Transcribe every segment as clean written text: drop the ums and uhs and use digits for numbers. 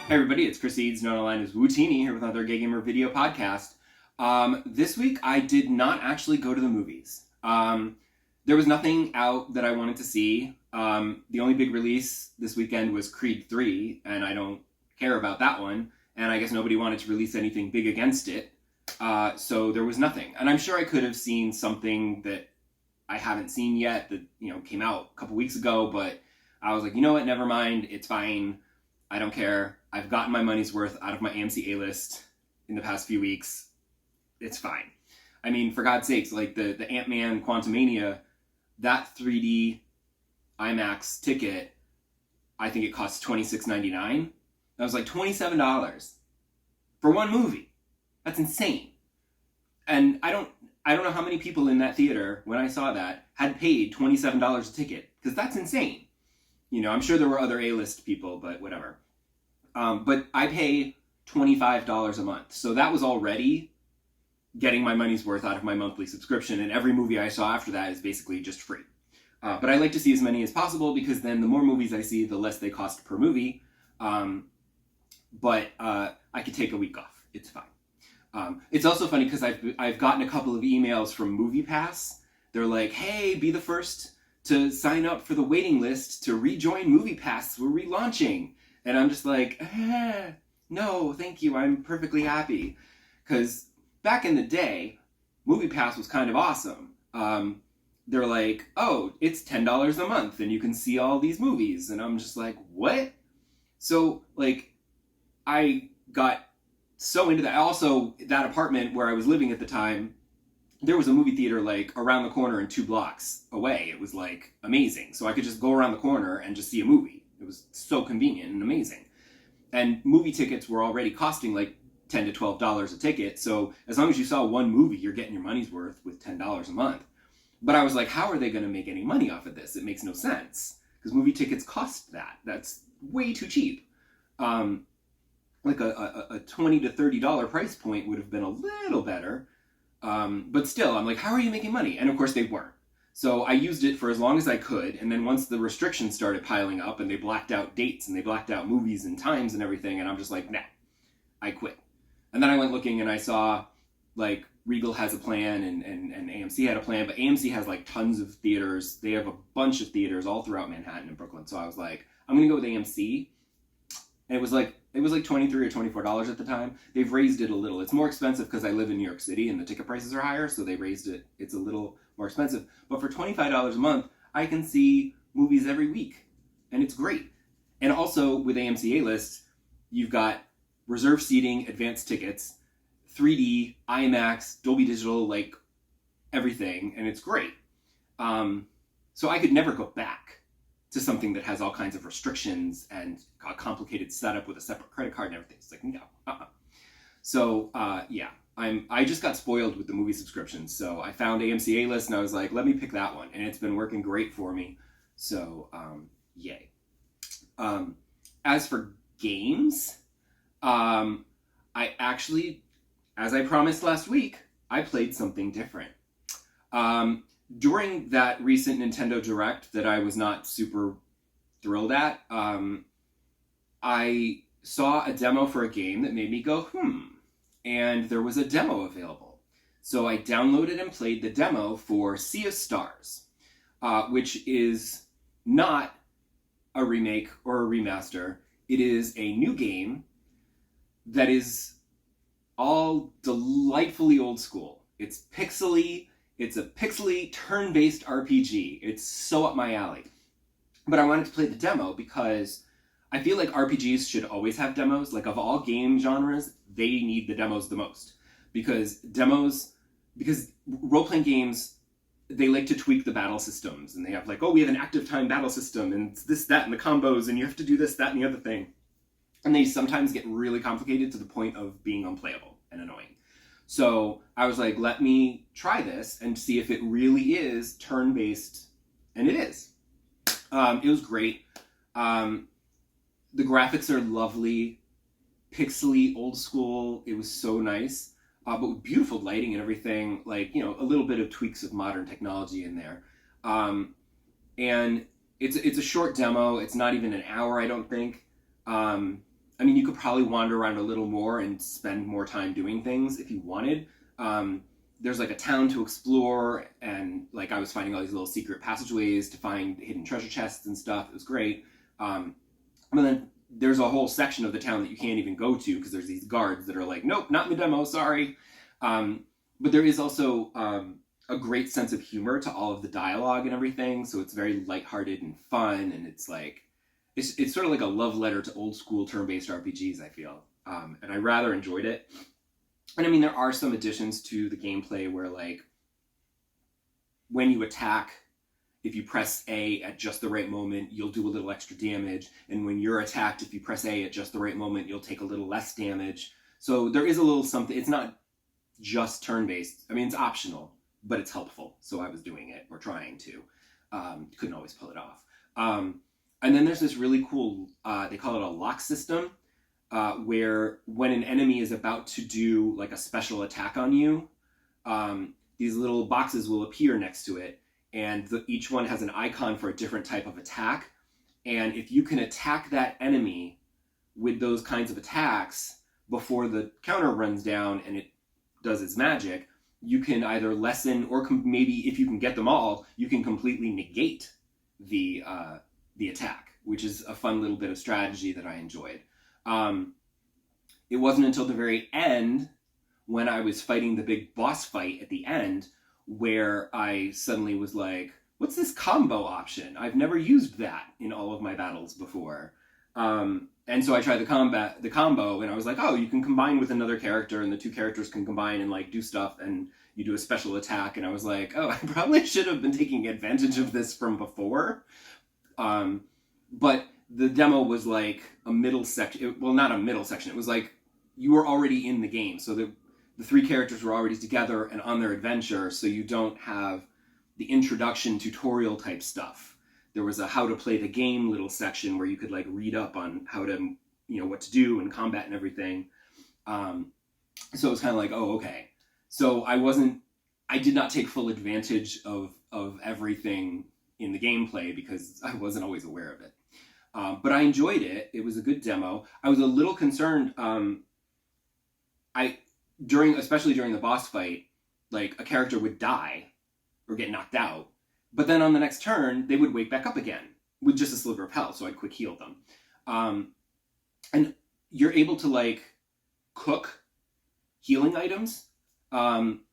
Hey everybody, it's Chris Eads, known online as Wootini, here with another Gay Gamer video podcast. This week I did not actually go to the movies. There was nothing out that I wanted to see. The only big release this weekend was Creed 3, and I don't care about that one, and I guess nobody wanted to release anything big against it, so there was nothing. And I'm sure I could have seen something that I haven't seen yet that, came out a couple weeks ago, but I was like, you know what, never mind, it's fine. I don't care. I've gotten my money's worth out of my AMC A-List in the past few weeks. It's fine. I mean, for God's sakes, like the Ant-Man Quantumania, that 3D IMAX ticket, I think it costs $26.99. That was like $27 for one movie. That's insane. And I don't know how many people in that theater, when I saw that, had paid $27 a ticket, because that's insane. I'm sure there were other A-list people, but whatever. But I pay $25 a month. So that was already getting my money's worth out of my monthly subscription, and every movie I saw after that is basically just free. But I like to see as many as possible, because then the more movies I see, the less they cost per movie. But I could take a week off. It's fine. It's also funny because I've gotten a couple of emails from MoviePass. They're like, hey, be the first to sign up for the waiting list to rejoin MoviePass. We're relaunching. And I'm just like, no, thank you. I'm perfectly happy. Because back in the day, MoviePass was kind of awesome. They're like, oh, it's $10 a month and you can see all these movies. And I'm just like, what? So, I got so into that. Also, that apartment where I was living at the time, there was a movie theater around the corner and 2 blocks away. It was amazing. So I could just go around the corner and just see a movie. It was so convenient and amazing. And movie tickets were already costing $10 to $12 a ticket. So as long as you saw one movie, you're getting your money's worth with $10 a month. But I was like, how are they going to make any money off of this? It makes no sense. Because movie tickets cost that. That's way too cheap. A $20 to $30 price point would have been a little better. But still, I'm like, how are you making money? And of course they weren't. So I used it for as long as I could, and then once the restrictions started piling up and they blacked out dates and they blacked out movies and times and everything, and I'm just like, nah, I quit. And then I went looking and I saw Regal has a plan and AMC had a plan, but AMC has tons of theaters. They have a bunch of theaters all throughout Manhattan and Brooklyn. So I was like, I'm gonna go with AMC. And it was $23 or $24 at the time. They've raised it a little. It's more expensive because I live in New York City and the ticket prices are higher, so they raised it. It's a little more expensive. But for $25 a month, I can see movies every week, and it's great. And also with AMC A-List, you've got reserved seating, advanced tickets, 3D, IMAX, Dolby Digital, everything, and it's great. So I could never go back to something that has all kinds of restrictions and a complicated setup with a separate credit card and everything. It's no. So, yeah, I just got spoiled with the movie subscriptions. So I found AMC A-List and I was like, let me pick that one. And it's been working great for me. So, yay. As for games, I actually, as I promised last week, I played something different. During that recent Nintendo Direct that I was not super thrilled at, I saw a demo for a game that made me go, and there was a demo available. So I downloaded and played the demo for Sea of Stars, which is not a remake or a remaster. It is a new game that is all delightfully old school. It's pixely. It's a pixely, turn-based RPG. It's so up my alley. But I wanted to play the demo because I feel like RPGs should always have demos. Of all game genres, they need the demos the most. Because role-playing games, they like to tweak the battle systems. And they have we have an active time battle system, and it's this, that, and the combos, and you have to do this, that, and the other thing. And they sometimes get really complicated to the point of being unplayable and annoying. So I was like, let me try this and see if it really is turn-based, and it is. It was great. The graphics are lovely, pixely, old school. It was so nice, but with beautiful lighting and everything, a little bit of tweaks of modern technology in there. And it's a short demo. It's not even an hour, I don't think. I mean, you could probably wander around a little more and spend more time doing things if you wanted. There's like a town to explore, and like I was finding all these little secret passageways to find hidden treasure chests and stuff. It was great. But then there's a whole section of the town that you can't even go to because there's these guards that are like, nope, not in the demo, sorry. But there is also a great sense of humor to all of the dialogue and everything, so it's very lighthearted and fun, and it's like it's sort of like a love letter to old school turn-based RPGs, I feel, and I rather enjoyed it. And I mean, there are some additions to the gameplay where, like, when you attack, if you press A at just the right moment, you'll do a little extra damage. And when you're attacked, if you press A at just the right moment, you'll take a little less damage. So there is a little something. It's not just turn-based. I mean, it's optional, but it's helpful. So I was doing it, or trying to. Couldn't always pull it off. And then there's this really cool, they call it a lock system, where when an enemy is about to do like a special attack on you, these little boxes will appear next to it, and each one has an icon for a different type of attack. And if you can attack that enemy with those kinds of attacks before the counter runs down and it does its magic, you can either lessen, or maybe if you can get them all, you can completely negate the attack, which is a fun little bit of strategy that I enjoyed. It wasn't until the very end, when I was fighting the big boss fight at the end, where I suddenly was like, what's this combo option? I've never used that in all of my battles before. And so I tried the combo, and I was like, oh, you can combine with another character, and the two characters can combine and like do stuff, and you do a special attack. And I was like, oh, I probably should have been taking advantage of this from before. But the demo was like a middle section. Well, not a middle section. It was like you were already in the game. So the three characters were already together and on their adventure. So you don't have the introduction tutorial type stuff. There was a how to play the game little section where you could like read up on how to, what to do and combat and everything. So it was kind of like, oh, okay. So I did not take full advantage of everything in the gameplay because I wasn't always aware of it. But I enjoyed it. It was a good demo. I was a little concerned. Especially during the boss fight, like a character would die or get knocked out, but then on the next turn they would wake back up again with just a sliver of health. So I'd quick heal them. And you're able to like cook healing items. But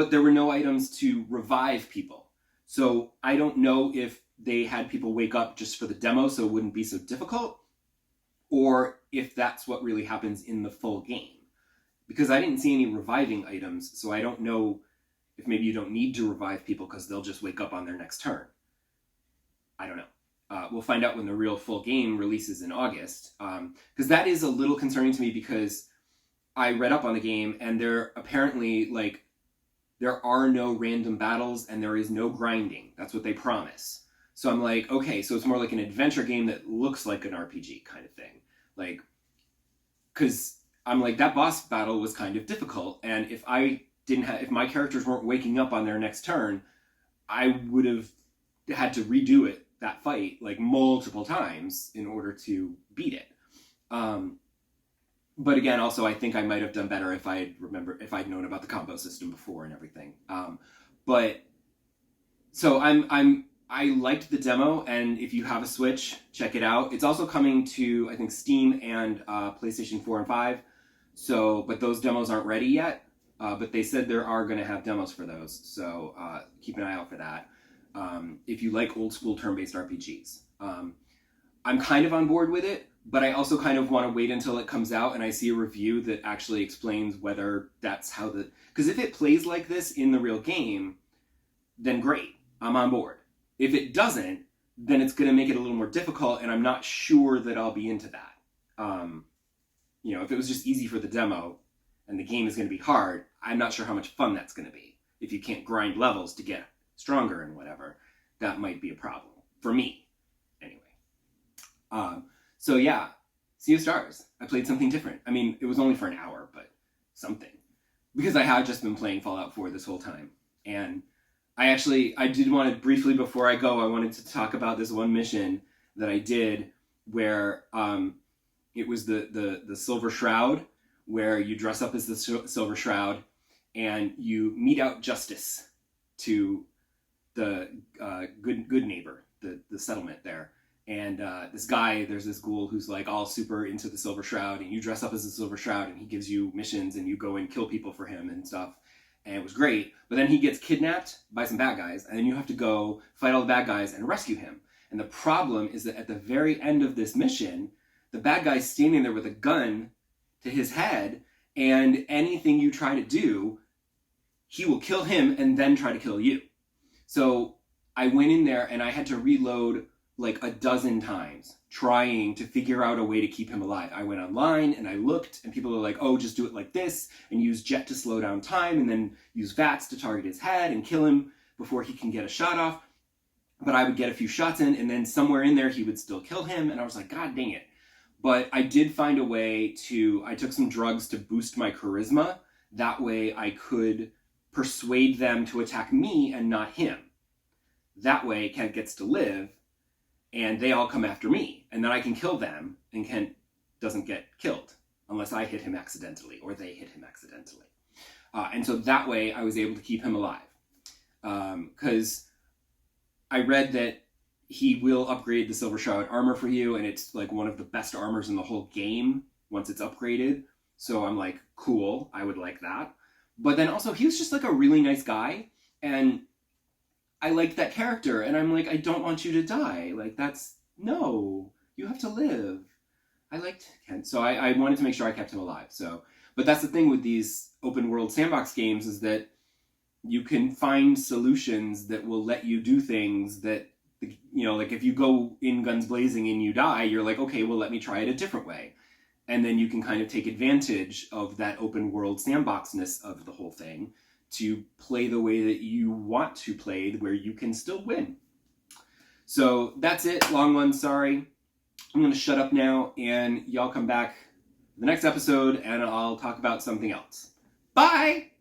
there were no items to revive people. So I don't know if they had people wake up just for the demo so it wouldn't be so difficult, or if that's what really happens in the full game. Because I didn't see any reviving items, so I don't know if maybe you don't need to revive people because they'll just wake up on their next turn. I don't know. We'll find out when the real full game releases in August. Because that is a little concerning to me, because I read up on the game and there apparently, like, there are no random battles and there is no grinding. That's what they promise. So I'm like, okay, so it's more like an adventure game that looks like an RPG kind of thing. Like, because I'm like, that boss battle was kind of difficult, and if my characters weren't waking up on their next turn, I would have had to redo that fight like multiple times in order to beat it. But again, also I think I might have done better if I'd known about the combo system before and everything. But so I liked the demo, and if you have a Switch, check it out. It's also coming to, I think, Steam and PlayStation 4 and 5. So, but those demos aren't ready yet. But they said there are going to have demos for those. So keep an eye out for that. If you like old school turn-based RPGs. I'm kind of on board with it, but I also kind of want to wait until it comes out and I see a review that actually explains whether that's how because if it plays like this in the real game, then great, I'm on board. If it doesn't, then it's going to make it a little more difficult, and I'm not sure that I'll be into that. If it was just easy for the demo and the game is going to be hard, I'm not sure how much fun that's going to be. If you can't grind levels to get stronger and whatever, that might be a problem. For me, anyway. So yeah, Sea of Stars. I played something different. I mean, it was only for an hour, but something. Because I have just been playing Fallout 4 this whole time. And I did want to briefly, before I go, I wanted to talk about this one mission that I did where It was the Silver Shroud, where you dress up as the Silver Shroud and you mete out justice to the good neighbor, the settlement there. And this guy, there's this ghoul who's like all super into the Silver Shroud, and you dress up as the Silver Shroud, and he gives you missions, and you go and kill people for him and stuff. And it was great. But then he gets kidnapped by some bad guys, and then you have to go fight all the bad guys and rescue him. And the problem is that at the very end of this mission, the bad guy's standing there with a gun to his head, and anything you try to do, he will kill him and then try to kill you. So I went in there and I had to reload like a dozen times trying to figure out a way to keep him alive. I went online and I looked, and people are like, oh, just do it like this and use jet to slow down time and then use VATS to target his head and kill him before he can get a shot off. But I would get a few shots in, and then somewhere in there he would still kill him, and I was like, God dang it. But I did find a way I took some drugs to boost my charisma. That way I could persuade them to attack me and not him. That way Kent gets to live, and they all come after me, and then I can kill them, and Kent doesn't get killed unless I hit him accidentally or they hit him accidentally. And so that way I was able to keep him alive. Because I read that he will upgrade the Silver Shroud armor for you, and it's like one of the best armors in the whole game once it's upgraded. So I'm like, cool, I would like that. But then also, he was just like a really nice guy, and I liked that character, and I'm like, I don't want you to die. Like, no, you have to live. I liked Kent, so I wanted to make sure I kept him alive. But that's the thing with these open world sandbox games, is that you can find solutions that will let you do things that, like if you go in guns blazing and you die, you're like, okay, well, let me try it a different way. And then you can kind of take advantage of that open world sandboxness of the whole thing to play the way that you want to play, where you can still win. So that's it. Long one, sorry. I'm going to shut up now, and y'all come back the next episode, and I'll talk about something else. Bye!